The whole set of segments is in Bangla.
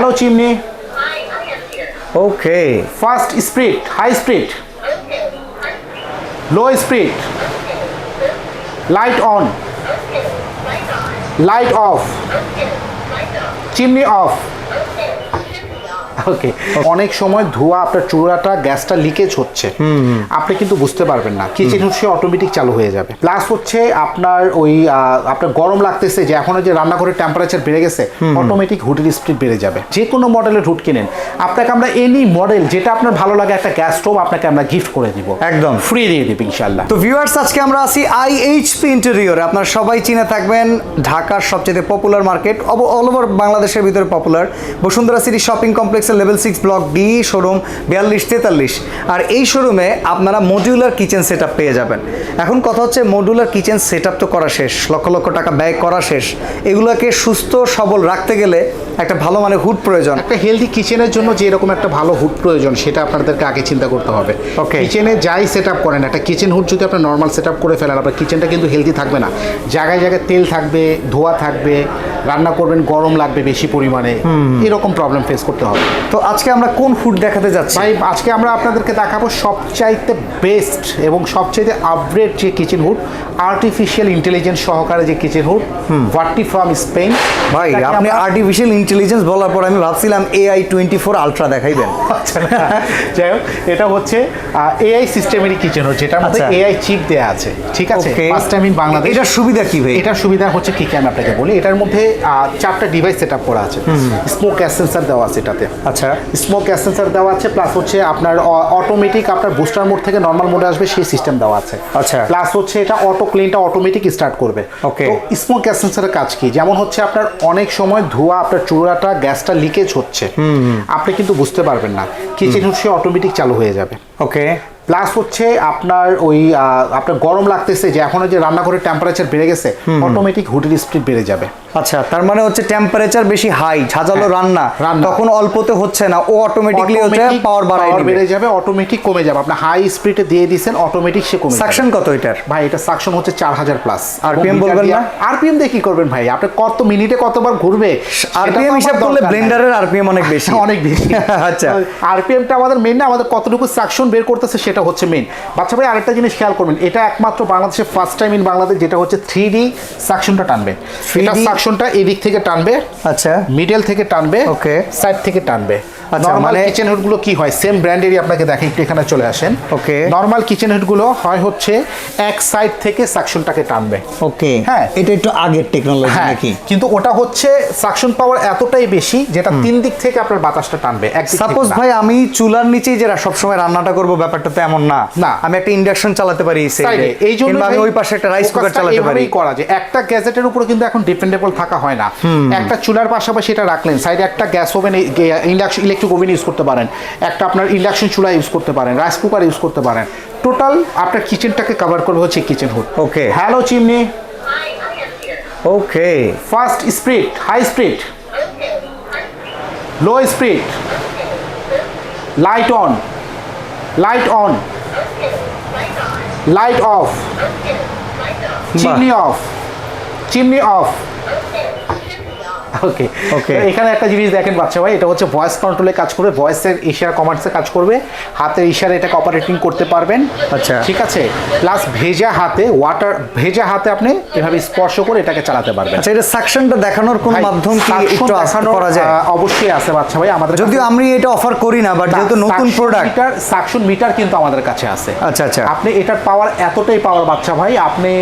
Hello, chimney. Hi, I am here. Okay. Fast speed, high speed, Okay. low speed, light on, Okay. Light on. light off, Okay. Light on. chimney off. Okay. Chimney off. ওকে অনেক সময় ধোঁয়া আপনার চুলাটা গ্যাসটা লিকেজ হচ্ছে আপনি কিন্তু বুঝতে পারবেন না কিচেন হুড সে অটোমেটিক চালু হয়ে যাবে প্লাস হচ্ছে আপনার ওই আপনার গরম লাগতেছে যে এখন যে রান্নাঘরের টেম্পারেচার বেড়ে গেছে অটোমেটিক হুডের স্পিড বেড়ে যাবে যে কোনো মডেলের হুড কিনেন আপনাকে আমরা এনি মডেল যেটা আপনার ভালো লাগে একটা গ্যাস স্টোভ আপনাকে আমরা গিফট করে দিব একদম ফ্রি দিয়ে দিব ইনশাআল্লাহ তো ভিউয়ার্স আজকে আমরা আছি আইএইচপি ইন্টেরিয়র আপনারা সবাই চিনে থাকবেন ঢাকার সবচেয়ে পপুলার মার্কেট অল ওভার বাংলাদেশের ভিতরে পপুলার বসুন্ধরা সিটি শপিং কমপ্লেক্সের লেভেল 6 ব্লক ডি শোরুম 4243 আর এই শোরুমে আপনারা মডিউলার কিচেন সেটআপ পেয়ে যাবেন এখন কথা হচ্ছে মডিউলার কিচেন সেটআপ তো করা শেষ লক্ষ লক্ষ টাকা ব্যয় করা শেষ এগুলোকে সুস্থ সবল রাখতে গেলে একটা ভালো মানে হুড প্রয়োজন একটা হেলদি কিচেনের জন্য যে এরকম একটা ভালো হুড প্রয়োজন সেটা আপনাদেরকে আগে চিন্তা করতে হবে Okay. কিচেনে যাই সেট আপ করেন একটা কিচেন হুড যদি আপনার নর্মাল সেট আপ করে ফেলেন আপনার কিচেনটা কিন্তু হেলদি থাকবে না জায়গায় জায়গায় তেল থাকবে ধোয়া থাকবে রান্না করবেন গরম লাগবে বেশি পরিমাণে এরকম প্রবলেম ফেস করতে হবে তো আজকে আমরা কোন হুড দেখাতে যাচ্ছি ভাই আজকে আমরা আপনাদেরকে দেখাবো সবচাইতে বেস্ট এবং সবচাইতে আপগ্রেড যে কিচেন হুড আর্টিফিশিয়াল ইন্টেলিজেন্স সহকারে যে কিচেন হুড ভার্টি ফ্রম স্পেন ভাই আপনি আর্টিফিশিয়াল ইন্টেলিজেন্স বলার পর আমি ভাবছিলাম AI 24 আলট্রা দেখাইবেন যাই হোক এটা হচ্ছে এআই সিস্টেমেরই কিচেন হুড যেটার মধ্যে আচ্ছা। এআই চিপ দেয়া আছে ঠিক আছে Okay. First time in Bangladesh এটার সুবিধা কি ভাই এটার সুবিধা হচ্ছে কি আমি আপনাকে বলি এটার মধ্যে 4টা ডিভাইস সেট আপ করা আছে স্মোক গ্যাস সেন্সর দেওয়া আছে এটাতে আচ্ছা স্মোক গ্যাস সেন্সর দেওয়া আছে প্লাস হচ্ছে আপনার অটোমেটিক আপনার বুস্টার মোড থেকে নর্মাল মোডে আসবে সেই সিস্টেম দেওয়া আছে আচ্ছা। প্লাস হচ্ছে এটা অটো ক্লিনটা অটোমেটিক স্টার্ট করবে Okay. তো স্মোক গ্যাস সেন্সরের কাজ কি যেমন হচ্ছে আপনার অনেক সময় ধোঁয়া আপনার চুলাটা গ্যাসটা লিকেজ হচ্ছে আপনি কিন্তু বুঝতে পারবেন না কিচেন হুড সে অটোমেটিক চালু হয়ে যাবে ওকে প্লাস হচ্ছে আপনার ওই আপনার গরম লাগতেছে যে এখন যে রান্নাঘরের টেম্পারেচার বেড়ে গেছে অটোমেটিক হুডের স্পিড বেড়ে যাবে আচ্ছা তার মানে হচ্ছে টেম্পারেচার বেশি হাই ঝাঁঝালো রান্না রান্না। তখন অল্পতে হচ্ছে না ও অটোমেটিকলি হচ্ছে পাওয়ার বাড়ায় দিবে বেড়ে যাবে অটোমেটিক কমে যাবে আপনি হাই স্পিডে দিয়ে দিয়েছেন অটোমেটিক সে কমে সাকশন কত এটার ভাই এটা সাকশন হচ্ছে 4000 প্লাস RPM বলবেন না? আরপিএম দিয়ে কি করবেন ভাই আপনি কত মিনিটে কতবার ঘুরবে আরপিএম হিসাব করলে ব্লেন্ডারের আরপিএম অনেক বেশি অনেক বেশি আচ্ছা আরপিএমটা আমাদের মেন না আমাদের কতটুকু সাকশন বের করতেছে সেটা হচ্ছে মেন বাচ্চা ভাই আরেকটা জিনিস খেয়াল করবেন এটা একমাত্র বাংলাদেশে ফার্স্ট টাইম ইন বাংলাদেশ যেটা হচ্ছে 3D সাকশনটা টানবে 3D এটা সাকশনটা এদিক থেকে টানবে আচ্ছা মিডল থেকে টানবে Okay. সাইড থেকে টানবে আচ্ছা, নরমাল মানে- কিচেন হুড গুলো কি হয় সেম ব্র্যান্ডেরই আপনাকে দেখে একটু এখানে চলে আসেন Okay. নরমাল কিচেন হুড গুলো হয় হচ্ছে এক সাইড থেকে সাকশনটাকে টানবে ওকে হ্যাঁ। এটা একটু আগের টেকনোলজি হ্যাঁ নাকি কিন্তু ওটা হচ্ছে সাকশন পাওয়ার এতটাই বেশি যেটা তিন দিক থেকে আপনার বাতাসটা টানবে এক দিক থেকে সাপোজ না। ভাই আমি চুলার নিচেই যে সবসময় রান্নাটা করব ব্যাপারটা তো এমন না না। আমি একটা ইন্ডাকশন চালাতে পারি এই সাইডে সাইডে এই জন্য কিংবা আমি ভাই ওই পাশে একটা রাইস কুকার ফোকাসটা চালাতে পারি এভাবেই করা যায় একটা গ্যাজেটের উপরে কিন্তু এখন ডিপেন্ডেবল থাকা হয় না একটা চুলার পাশাপাশি এটা রাখলেন সাইডে একটা gas oven induction electric oven use করতে পারেন একটা আপনার ইন্ডাকশন চুলা ইউজ করতে পারেন রাইস কুকার ইউজ করতে পারেন টোটাল আপনার কিচেনটাকে কভার করবে হচ্ছে kitchen hood Okay. Hello chimney Hi, I am here. Okay fast speed high speed Okay. Low speed light on light on Okay. Light on. Light off Okay. Light on. Chimney off chimney off Okay. Chimney off. Okay Okay. এখানে একটা জিনিস দেখেন বাচ্চা ভাই এটা হচ্ছে ভয়েস কন্ট্রোলে কাজ করবে ভয়েসের ইশারা কমান্ডসে কাজ করবে হাতের ইশারা এটাকে অপারেটিং করতে পারবেন আচ্ছা। ঠিক আছে প্লাস ভেজা হাতে আপনি এভাবে স্পর্শ করে এটাকে চালাতে পারবেন আচ্ছা এটা সাকশনটা দেখানোর কোন ভাই, মাধ্যম কি suction একটু দেখানোর, করা যায় অবশ্যই আছে বাচ্চা ভাই আমাদের যদিও আমি এটা অফার করি না বাট যেহেতু নতুন প্রোডাক্ট সাকশন মিটার কিন্তু আমাদের কাছে আছে আচ্ছা আচ্ছা আপনি এটার পাওয়ার এতটাই পাওয়ার বাচ্চা ভাই আপনি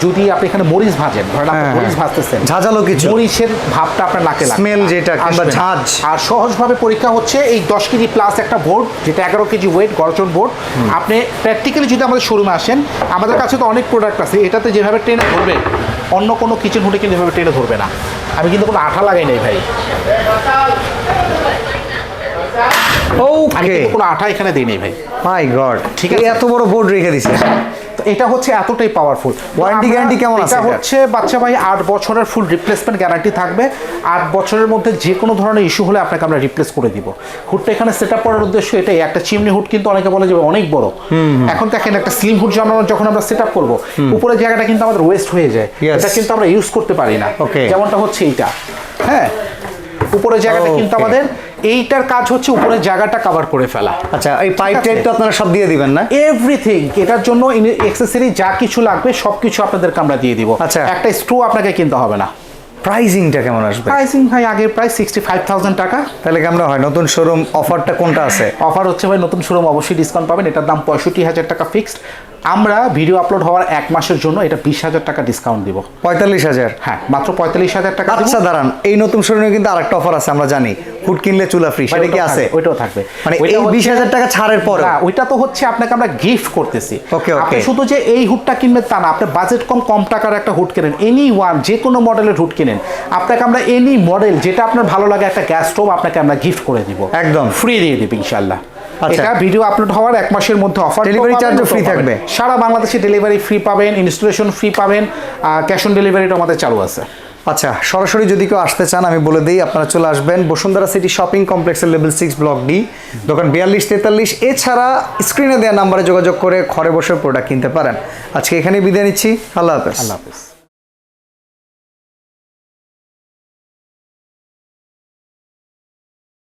যদি আপনি এখানে মরিচ ভাজেন ধরেন আপনি হ্যাঁ, মরিচ ভাজতেছেন ঝাঁঝালো কিছু মরিচের ভাবটা আপনার নাকে লাগবে Smell যেটা কিংবা আসবে না। ঝাঁঝ। আর সহজভাবে পরীক্ষা হচ্ছে এই 10 কেজি প্লাস একটা বোর্ড যেটা 11 কেজি ওয়েট গর্জন বোর্ড আপনি প্র্যাকটিক্যালি যদি আমাদের শোরুমে আসেন আমাদের কাছে তো অনেক প্রোডাক্ট আছে এটাতে যেভাবে ট্রেনে ধরবে অন্য কোনো কিচেন হুডে কিন্তু এভাবে ট্রেনে ধরবে না আমি কিন্তু কোনো আঠা লাগাই নাই ভাই আমি ওকে কিন্তু কোনো আঠা এখানে দিই নাই ভাই মাই গড ঠিক ঠিক আছে। আছে এত বড় বোর্ড রেখে দিছে তো এটা হচ্ছে এতটাই পাওয়ারফুল Warranty guarantee কেমন আছে এটা এটার? হচ্ছে বাচ্চা ভাই 8 বছরের ফুল রিপ্লেসমেন্ট গ্যারান্টি থাকবে 8 বছরের মধ্যে যে কোনো ধরনের ইস্যু হলে আপনাকে আমরা রিপ্লেস করে দিব হুডটা এখানে সেটআপ করার উদ্দেশ্য এটাই একটা চিমনি হুড কিন্তু অনেকে বলে যে অনেক বড় এখন দেখেন একটা স্লিম হুড যখন আমরা সেটআপ করব উপরের জায়গাটা কিন্তু আমাদের ওয়েস্ট হয়ে যায় Yes. এটা কিন্তু আমরা ইউজ করতে পারি না Okay. যেমনটা হচ্ছে এইটা হ্যাঁ উপরের জায়গাটা কিন্তু Okay. আমাদের এইটার কাজ হচ্ছে উপরের জায়গাটা কভার করে ফেলা। আচ্ছা এই পাইপ আছে। টাইপ তো আপনারা সব দিয়ে দিবেন না? এভরিথিং, এটার জন্য অ্যাক্সেসরি যা কিছু লাগবে সবকিছু আপনাদেরকে আমরা দিয়ে দিব। আচ্ছা। একটা স্ক্রু আপনাকে কিনতে হবে না। প্রাইজিংটা কেমন আসবে? প্রাইসিং ভাই আগের প্রাইস 65,000 টাকা। তাহলে কেমন হয়? নতুন শোরুম অফারটা কোনটা আছে? অফার হচ্ছে ভাই নতুন শোরুম অবশ্যই ডিসকাউন্ট পাবেন, এটার দাম 65,000 টাকা ফিক্সড। আমরা ভিডিও আপলোড হওয়ার 1 মাসের জন্য এটা 20,000 টাকা ডিসকাউন্ট দিব। 45,000। হ্যাঁ, মাত্র 45,000 টাকা দিব। আচ্ছা দাঁড়ান, এই নতুন শোরুমে কিন্তু আরেকটা অফার আছে আমরা জানি, হুড কিনলে চুলা ফ্রি, সেটা কি আছে? ওইটাও থাকবে। মানে ওইটা এই হচ্ছে- 20,000 টাকা ছাড়ের পরে? না, ওইটা তো হচ্ছে আপনাকে আমরা গিফট করতেছি। Okay, okay. আপনি শুধু যে এই হুডটা কিনবেন তা না, আপনি বাজেট কম টাকার একটা হুড কেনেন, এনি ওয়ান যে কোনো মডেলের হুড কিনেন, আপনাকে আমরা এনি মডেল যেটা আপনার ভালো লাগে একটা গ্যাস স্টোভ আপনাকে আমরা গিফট করে দিব, একদম ফ্রি দিয়ে দিব ইনশাআল্লাহ। আচ্ছা। এটা ভিডিও আপলোড হওয়ার 1 মাসের মধ্যে অফার। Delivery charge ও free থাকবে? সারা বাংলাদেশে ডেলিভারি ফ্রি পাবেন, ইনস্টলেশন ফ্রি পাবেন, ক্যাশ অন ডেলিভারিটা আমাদের চালু আছে। আচ্ছা, সরাসরি যদি কেউ আসতে চান আমি বলে দিই, আপনারা চলে আসবেন বসুন্ধরা সিটি শপিং কমপ্লেক্সের লেভেল 6 ব্লক ডি, দোকান 4243। এছাড়া স্ক্রিনে দেওয়া নাম্বারে যোগাযোগ করে ঘরে বসে প্রোডাক্ট কিনতে পারেন। আজকে এখানেই বিদায় নিচ্ছি, আল্লাহ হাফেজ। আল্লাহ হাফেজ।